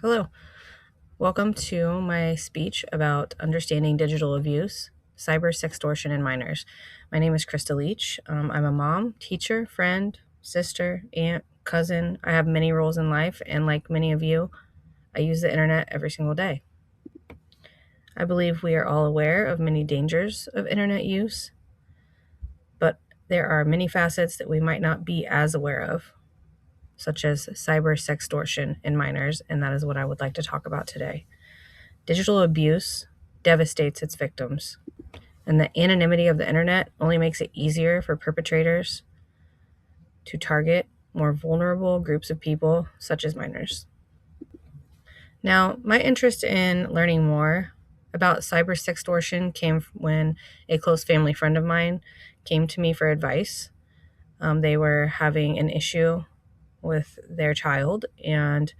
Hello. Welcome to my speech about understanding digital abuse, cyber sextortion, and minors. My name is Krista Leach. I'm a mom, teacher, friend, sister, aunt, cousin. I have many roles in life, and like many of you, I use the internet every single day. I believe we are all aware of many dangers of internet use, but there are many facets that we might not be as aware of, such as cyber sextortion in minors, and that is what I would like to talk about today. Digital abuse devastates its victims, and the anonymity of the internet only makes it easier for perpetrators to target more vulnerable groups of people, such as minors. Now, my interest in learning more about cyber sextortion came when a close family friend of mine came to me for advice. They were having an issue with their child, and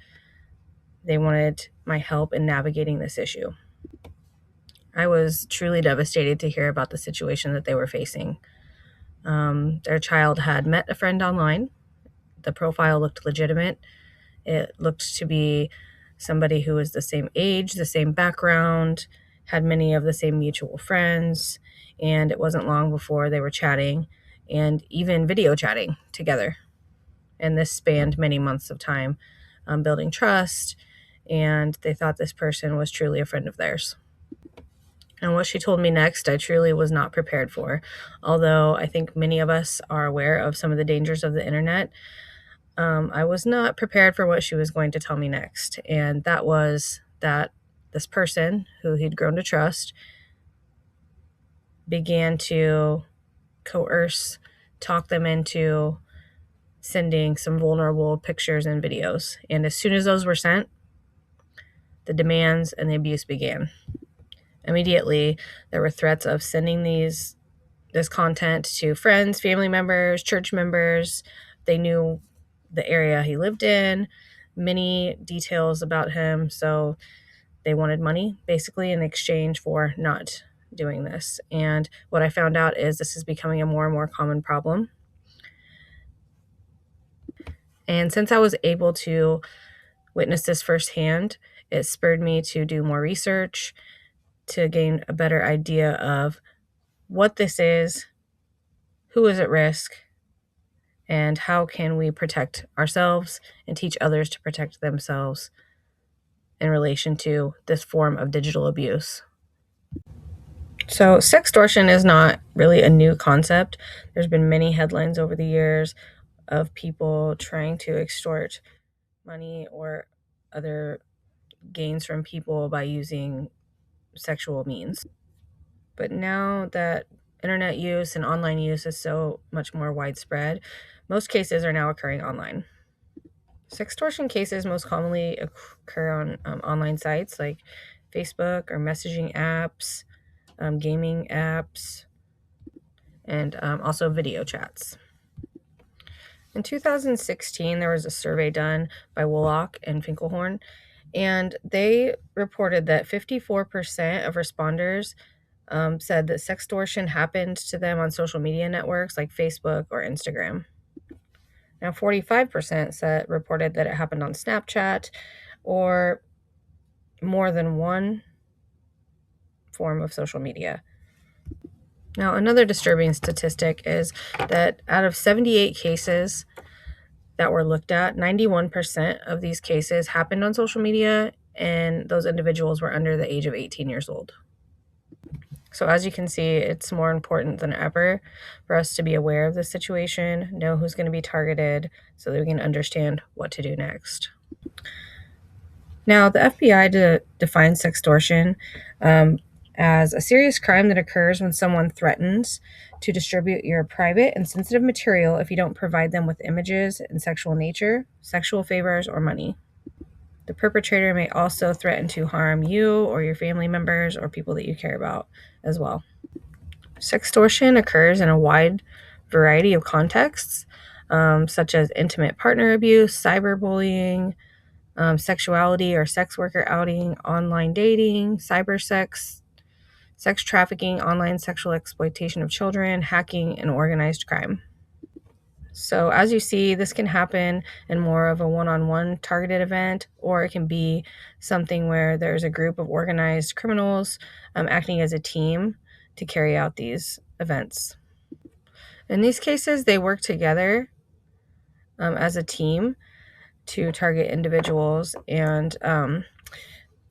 they wanted my help in navigating this issue. I was truly devastated to hear about the situation that they were facing. Their child had met a friend online. The profile looked legitimate. It looked to be somebody who was the same age, the same background, had many of the same mutual friends, and it wasn't long before they were chatting and even video chatting together. And this spanned many months of time, building trust, and they thought this person was truly a friend of theirs. And what she told me next, I truly was not prepared for. Although I think many of us are aware of some of the dangers of the internet, I was not prepared for what she was going to tell me next. And that was that this person who he'd grown to trust began to coerce, talk them into sending some vulnerable pictures and videos. And as soon as those were sent, the demands and the abuse began. Immediately, there were threats of sending this content to friends, family members, church members. They knew the area he lived in, many details about him. So they wanted money basically in exchange for not doing this. And what I found out is this is becoming a more and more common problem. And since I was able to witness this firsthand, it spurred me to do more research to gain a better idea of what this is, who is at risk, and how can we protect ourselves and teach others to protect themselves in relation to this form of digital abuse. So, sextortion is not really a new concept. There's been many headlines over the years of people trying to extort money or other gains from people by using sexual means. But now that internet use and online use is so much more widespread, most cases are now occurring online. Sextortion cases most commonly occur on online sites like Facebook or messaging apps, gaming apps, and also video chats. In 2016, there was a survey done by Wollock and Finkelhorn, and they reported that 54% of responders said that sextortion happened to them on social media networks like Facebook or Instagram. Now, 45% reported that it happened on Snapchat or more than one form of social media. Now, another disturbing statistic is that out of 78 cases that were looked at, 91% of these cases happened on social media, and those individuals were under the age of 18 years old. So as you can see, it's more important than ever for us to be aware of the situation, know who's going to be targeted, so that we can understand what to do next. Now, the FBI defines sextortion as a serious crime that occurs when someone threatens to distribute your private and sensitive material if you don't provide them with images in sexual nature, sexual favors, or money. The perpetrator may also threaten to harm you or your family members or people that you care about as well. Sextortion occurs in a wide variety of contexts, such as intimate partner abuse, cyberbullying, sexuality or sex worker outing, online dating, cyber sex, sex trafficking, online sexual exploitation of children, hacking, and organized crime. So as you see, this can happen in more of a one-on-one targeted event, or it can be something where there's a group of organized criminals acting as a team to carry out these events. In these cases, they work together as a team to target individuals. And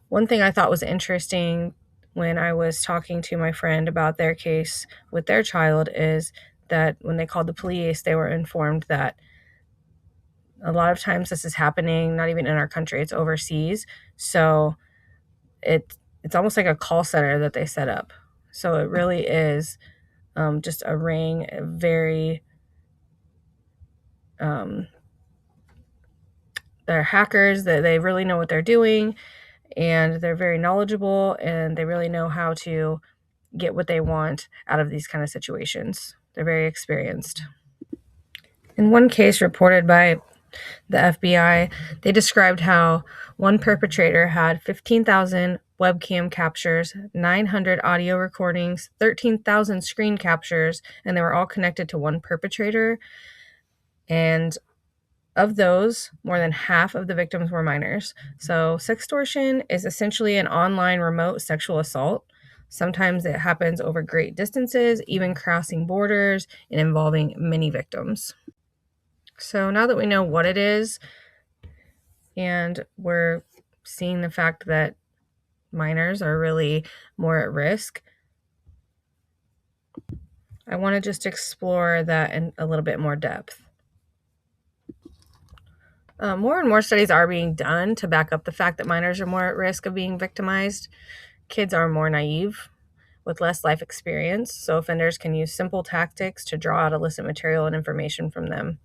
one thing I thought was interesting when I was talking to my friend about their case with their child is that when they called the police, they were informed that a lot of times this is happening not even in our country, it's overseas. So it's almost like a call center that they set up. So it really is just a ring, very they're hackers, that they really know what they're doing, and they're very knowledgeable, and they really know how to get what they want out of these kind of situations. They're very experienced. In one case reported by the FBI, they described how one perpetrator had 15,000 webcam captures, 900 audio recordings, 13,000 screen captures, and they were all connected to one perpetrator. And of those, more than half of the victims were minors. So sextortion is essentially an online remote sexual assault. Sometimes it happens over great distances, even crossing borders and involving many victims. So now that we know what it is, and we're seeing the fact that minors are really more at risk, I want to just explore that in a little bit more depth. More and more studies are being done to back up the fact that minors are more at risk of being victimized. Kids are more naive with less life experience, so offenders can use simple tactics to draw out illicit material and information from them.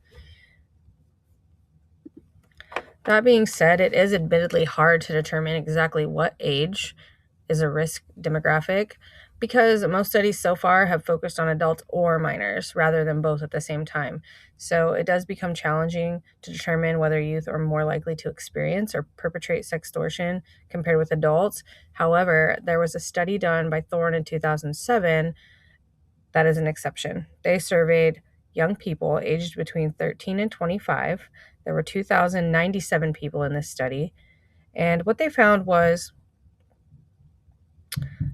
That being said, it is admittedly hard to determine exactly what age is a risk demographic because most studies so far have focused on adults or minors rather than both at the same time. So it does become challenging to determine whether youth are more likely to experience or perpetrate sextortion compared with adults. However, there was a study done by Thorne in 2007 that is an exception. They surveyed young people aged between 13 and 25. There were 2,097 people in this study. And what they found was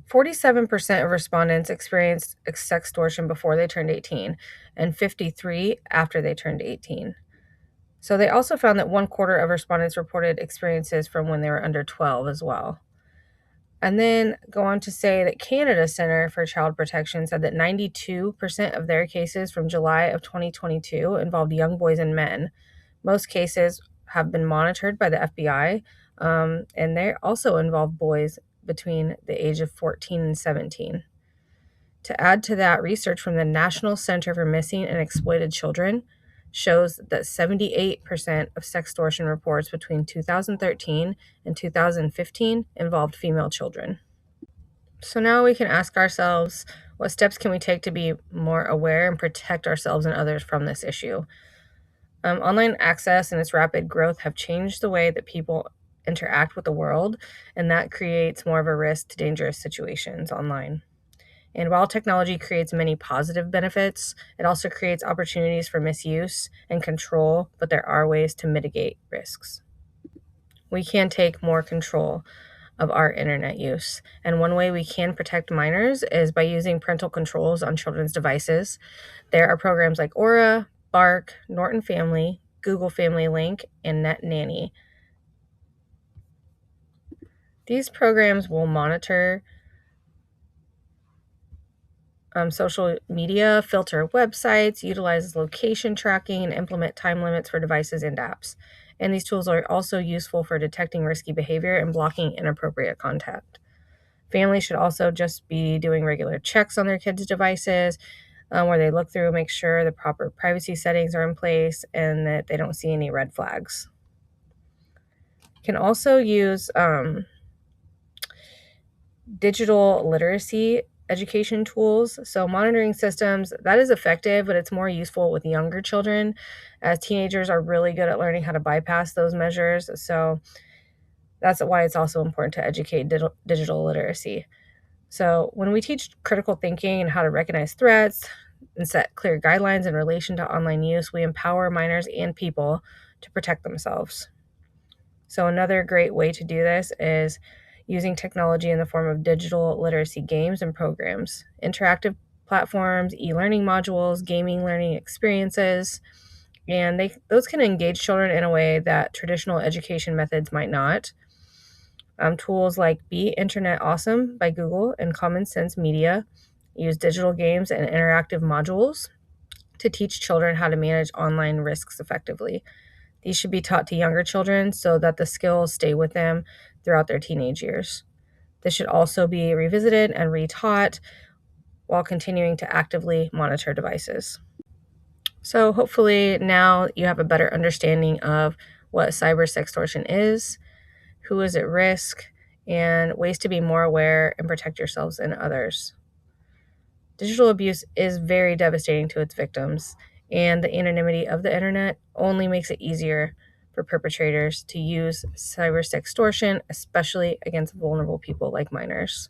47% of respondents experienced sextortion before they turned 18, and 53 after they turned 18. So they also found that 1/4 of respondents reported experiences from when they were under 12 as well. And then go on to say that Canada Center for Child Protection said that 92% of their cases from July of 2022 involved young boys and men. Most cases have been monitored by the FBI, and they also involve boys between the age of 14 and 17. To add to that, research from the National Center for Missing and Exploited Children shows that 78% of sextortion reports between 2013 and 2015 involved female children. So now we can ask ourselves, what steps can we take to be more aware and protect ourselves and others from this issue? Online access and its rapid growth have changed the way that people interact with the world, and that creates more of a risk to dangerous situations online. And while technology creates many positive benefits, it also creates opportunities for misuse and control, but there are ways to mitigate risks. We can take more control of our internet use. And one way we can protect minors is by using parental controls on children's devices. There are programs like Aura, Bark, Norton Family, Google Family Link, and Net Nanny. These programs will monitor social media, filter websites, utilize location tracking, and implement time limits for devices and apps. And these tools are also useful for detecting risky behavior and blocking inappropriate contact. Families should also just be doing regular checks on their kids' devices, where they look through, make sure the proper privacy settings are in place, and that they don't see any red flags. You can also use digital literacy education tools. So monitoring systems, that is effective, but it's more useful with younger children, as teenagers are really good at learning how to bypass those measures. So that's why it's also important to educate digital literacy. So when we teach critical thinking and how to recognize threats, and set clear guidelines in relation to online use, we empower minors and people to protect themselves. So another great way to do this is using technology in the form of digital literacy games and programs, interactive platforms, e-learning modules, gaming learning experiences, and those can engage children in a way that traditional education methods might not. Tools like Be Internet Awesome by Google and Common Sense Media use digital games and interactive modules to teach children how to manage online risks effectively. These should be taught to younger children so that the skills stay with them throughout their teenage years. This should also be revisited and retaught while continuing to actively monitor devices. So hopefully now you have a better understanding of what cyber sextortion is, who is at risk, and ways to be more aware and protect yourselves and others. Digital abuse is very devastating to its victims, and the anonymity of the internet only makes it easier for perpetrators to use cyber sextortion, especially against vulnerable people like minors.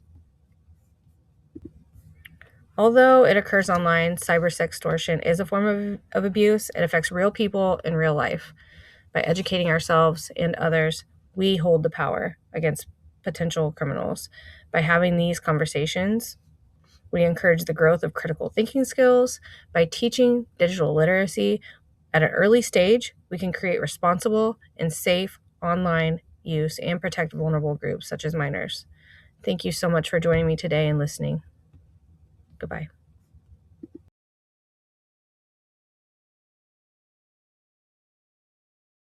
Although it occurs online, cyber sextortion is a form of abuse. It affects real people in real life. By educating ourselves and others, we hold the power against potential criminals. By having these conversations, we encourage the growth of critical thinking skills. By teaching digital literacy at an early stage, we can create responsible and safe online use and protect vulnerable groups such as minors. Thank you so much for joining me today and listening. Goodbye.